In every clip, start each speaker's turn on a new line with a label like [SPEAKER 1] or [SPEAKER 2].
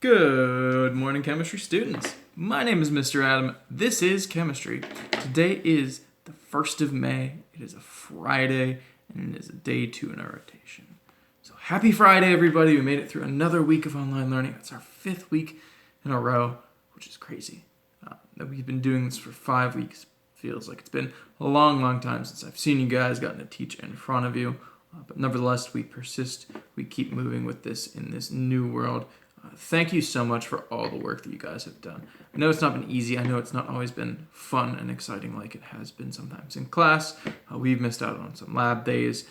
[SPEAKER 1] Good morning, chemistry students. My name is Mr. Adam. This is chemistry. Today is the 1st of May. It is a Friday, and it is a day 2 in our rotation. So happy Friday, everybody. We made it through another week of online learning. It's our 5th week in a row, which is crazy. We've been doing this for 5 weeks. Feels like it's been a long time since I've seen you guys, gotten to teach in front of you. But nevertheless, we persist. We keep moving with this in this new world. Thank you so much for all the work that you guys have done. I know it's not been easy. I know it's not always been fun and exciting like it has been sometimes in class. We've missed out on some lab days.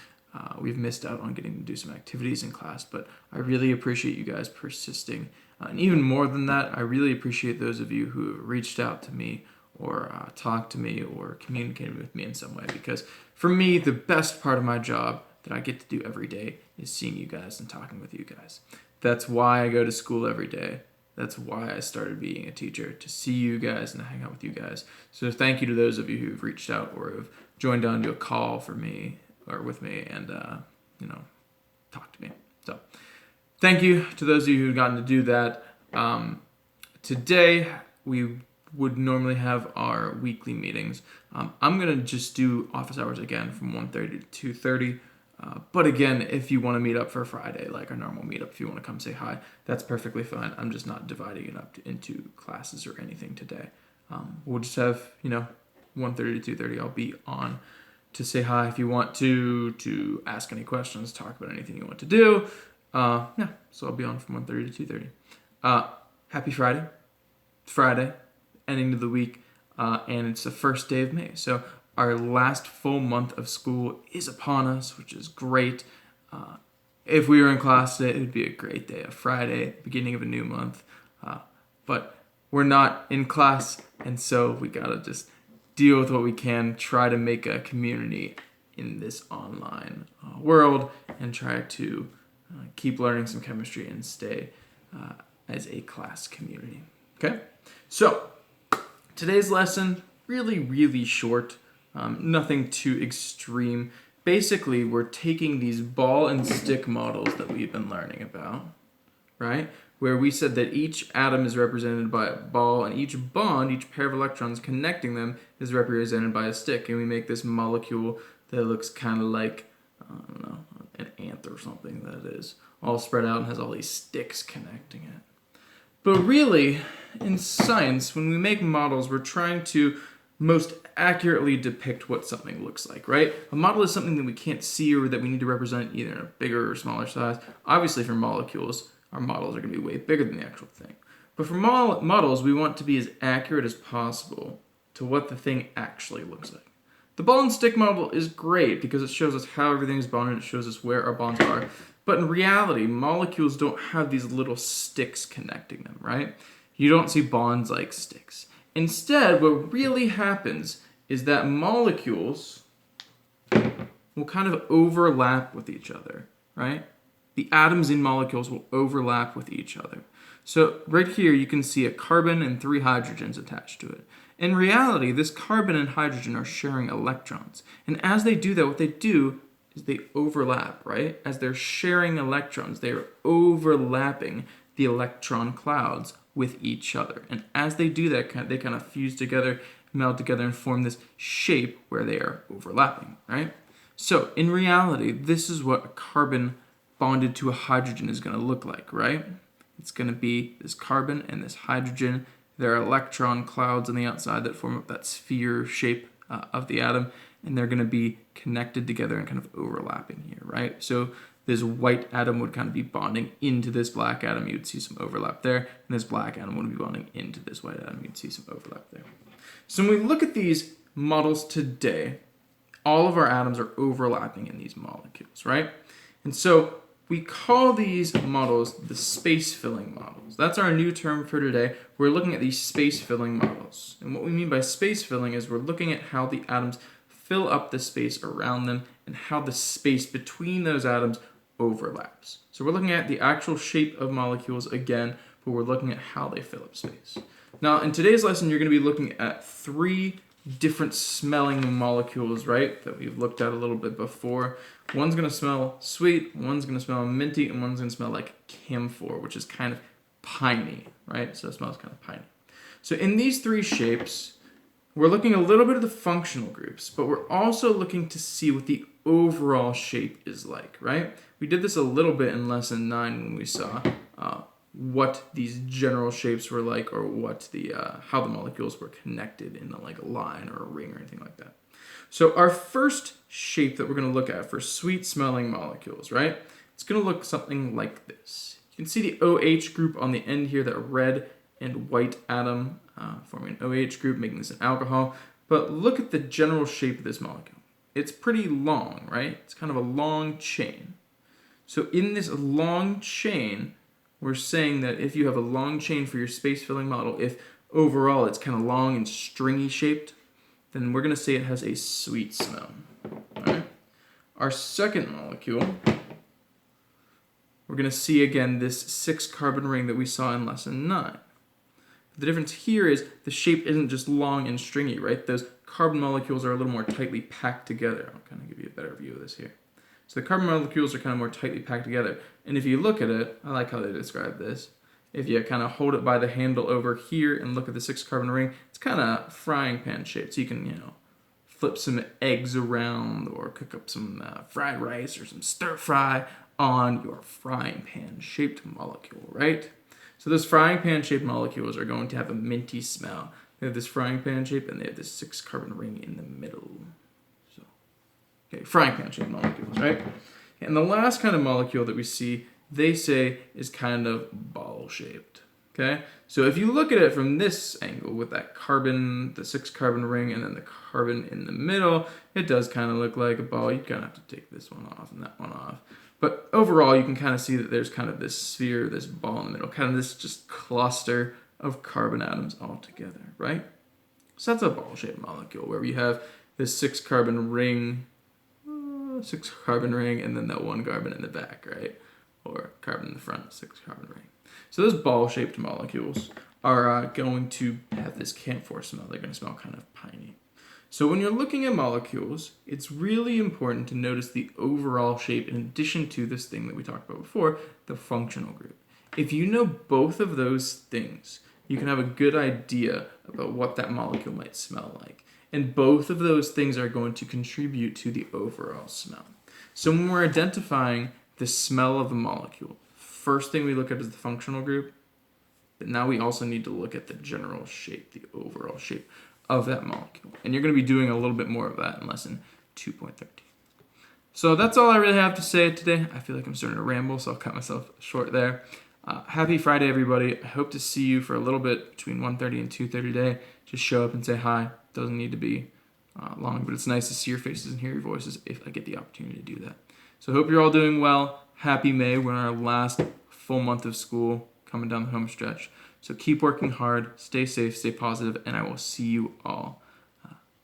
[SPEAKER 1] We've missed out on getting to do some activities in class, but I really appreciate you guys persisting. And even more than that, I really appreciate those of you who have reached out to me or talked to me or communicated with me in some way, because for me, the best part of my job that I get to do every day is seeing you guys and talking with you guys. That's why I go to school every day. That's why I started being a teacher, to see you guys and to hang out with you guys. So thank you to those of you who've reached out or have joined on to a call for me or with me and, talk to me. So thank you to those of you who've gotten to do that. Today, we would normally have our weekly meetings. I'm going to just do office hours again from 1:30 to 2:30. But again, if you want to meet up for Friday, like our normal meetup, if you want to come say hi, that's perfectly fine. I'm just not dividing it up into classes or anything today. We'll just have, 1:30 to 2:30. I'll be on to say hi if you want to ask any questions, talk about anything you want to do. So I'll be on from 1:30 to 2:30. Happy Friday. It's Friday, ending of the week, and it's the first day of May. So our last full month of school is upon us, which is great. If we were in class today, it would be a great day, a Friday, beginning of a new month. But we're not in class, and so we gotta just deal with what we can, try to make a community in this online world, and try to keep learning some chemistry and stay as a class community. Okay? So, today's lesson, really short. Nothing too extreme. Basically, we're taking these ball and stick models that we've been learning about, right? Where we said that each atom is represented by a ball, and each bond, each pair of electrons connecting them, is represented by a stick. And we make this molecule that looks kind of like, an ant or something that is all spread out and has all these sticks connecting it. But really, in science, when we make models, we're trying to most accurately depict what something looks like, right? A model is something that we can't see or that we need to represent either in a bigger or smaller size. Obviously, for molecules, our models are going to be way bigger than the actual thing. But for models, we want to be as accurate as possible to what the thing actually looks like. The ball and stick model is great because it shows us how everything is bonded, it shows us where our bonds are. But in reality, molecules don't have these little sticks connecting them, right? You don't see bonds like sticks. Instead, what really happens is that molecules will kind of overlap with each other, right? The atoms in molecules will overlap with each other. So right here, you can see a carbon and 3 hydrogens attached to it. In reality, this carbon and hydrogen are sharing electrons. And as they do that, what they do is they overlap, right? As they're sharing electrons, they are overlapping the electron clouds with each other. And as they do that, they kind of fuse together, meld together, and form this shape where they are overlapping, right? So in reality, this is what a carbon bonded to a hydrogen is going to look like, right? It's going to be this carbon and this hydrogen. There are electron clouds on the outside that form up that sphere shape of the atom, and they're going to be connected together and kind of overlapping here, right? So this white atom would kind of be bonding into this black atom. You'd see some overlap there. And this black atom would be bonding into this white atom. You'd see some overlap there. So when we look at these models today, all of our atoms are overlapping in these molecules, right? And so we call these models the space-filling models. That's our new term for today. We're looking at these space-filling models. And what we mean by space-filling is we're looking at how the atoms fill up the space around them and how the space between those atoms overlaps. So we're looking at the actual shape of molecules again, but we're looking at how they fill up space. Now, in today's lesson, you're going to be looking at 3 different smelling molecules, right, that we've looked at a little bit before. One's going to smell sweet, one's going to smell minty, and one's going to smell like camphor, which is kind of piney, right? So it smells kind of piney. So in these three shapes, we're looking a little bit at the functional groups, but we're also looking to see what the overall shape is like, right? We did this a little bit in lesson 9 when we saw what these general shapes were like, or what the how the molecules were connected in like a line or a ring or anything like that. So our first shape that we're going to look at for sweet smelling molecules, right? It's going to look something like this. You can see the OH group on the end here, that red and white atom forming an OH group, making this an alcohol. But look at the general shape of this molecule. It's pretty long, right? It's kind of a long chain. So in this long chain, we're saying that if you have a long chain for your space-filling model, if overall it's kind of long and stringy shaped, then we're going to say it has a sweet smell. All right? Our second molecule, we're going to see again this 6-carbon ring that we saw in lesson 9. The difference here is the shape isn't just long and stringy, right? Those carbon molecules are a little more tightly packed together. I'll kind of give you a better view of this here. So the carbon molecules are kind of more tightly packed together. And if you look at it, I like how they describe this. If you kind of hold it by the handle over here and look at the 6-carbon ring, it's kind of frying pan shaped. So you can, flip some eggs around or cook up some fried rice or some stir fry on your frying pan shaped molecule, right? So those frying pan shaped molecules are going to have a minty smell. They have this frying pan shape and they have this 6-carbon ring in the middle. So, okay, frying pan shaped molecules, right? And the last kind of molecule that we see, they say, is kind of ball shaped. Okay, so if you look at it from this angle with that carbon, the 6-carbon ring, and then the carbon in the middle, it does kind of look like a ball. You kind of have to take this one off and that one off. But overall, you can kind of see that there's kind of this sphere, this ball in the middle, kind of this just cluster of carbon atoms all together, right? So that's a ball-shaped molecule where we have this 6-carbon ring, and then that 1 carbon in the back, right? Or carbon in the front, 6-carbon ring. So those ball-shaped molecules are going to have this camphor smell. They're going to smell kind of piney. So when you're looking at molecules, it's really important to notice the overall shape in addition to this thing that we talked about before, the functional group. If you know both of those things, you can have a good idea about what that molecule might smell like. And both of those things are going to contribute to the overall smell. So when we're identifying the smell of the molecule, first thing we look at is the functional group, but now we also need to look at the general shape, the overall shape of that molecule. And you're going to be doing a little bit more of that in lesson 2.13. So that's all I really have to say today. I feel like I'm starting to ramble, so I'll cut myself short there. Happy Friday, everybody. I hope to see you for a little bit between 1:30 and 2:30 today. Just show up and say hi. Doesn't need to be long, but it's nice to see your faces and hear your voices if I get the opportunity to do that. So I hope you're all doing well. Happy May. We're in our last full month of school coming down the home stretch. So keep working hard, stay safe, stay positive, and I will see you all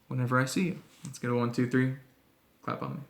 [SPEAKER 1] whenever I see you. Let's go to 1, 2, 3. Clap on me.